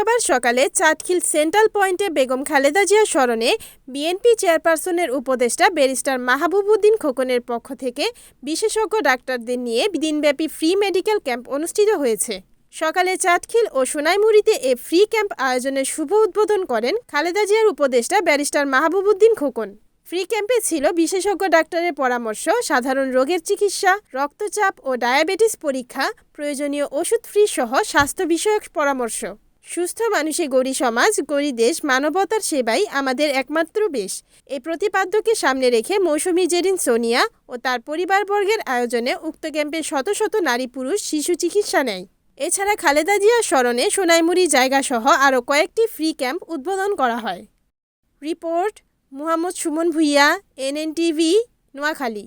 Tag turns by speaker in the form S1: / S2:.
S1: শুক্রবার সকালে চাটখিল সেন্ট্রাল পয়েন্টে বেগম খালেদা জিয়ার স্মরণে বিএনপি চেয়ারপারসনের উপদেষ্টা ব্যারিস্টার মাহবুব উদ্দিন খোকনের পক্ষ থেকে বিশেষজ্ঞ ডাক্তারদের নিয়ে দিনব্যাপী ফ্রি মেডিকেল ক্যাম্প অনুষ্ঠিত হয়েছে। সকালে চাটখিল ও সোনাইমুড়ীতে এ ফ্রি ক্যাম্প আয়োজনের শুভ উদ্বোধন করেন খালেদা জিয়ার উপদেষ্টা ব্যারিস্টার মাহবুব উদ্দিন খোকন। ফ্রি ক্যাম্পে ছিল বিশেষজ্ঞ ডাক্তারের পরামর্শ, সাধারণ রোগের চিকিৎসা, রক্তচাপ ও ডায়াবেটিস পরীক্ষা, প্রয়োজনীয় ওষুধ ফ্রি সহ স্বাস্থ্য বিষয়ক পরামর্শ। সুস্থ মানুষে গড়ি সমাজ, গড়ি দেশ, মানবতার সেবাই আমাদের একমাত্র বেশ, এই প্রতিপাদ্যকে সামনে রেখে মৌসুমী জেরিন সোনিয়া ও তার পরিবারবর্গের আয়োজনে উক্ত ক্যাম্পে শত শত নারী পুরুষ শিশু চিকিৎসা নেয়। এছাড়া খালেদা জিয়ার স্মরণে সোনাইমুড়ী জায়গাসহ আরও কয়েকটি ফ্রি ক্যাম্প উদ্বোধন করা হয়। Report Muhammad Suman Bhuiyan, NNTV, Noakhali.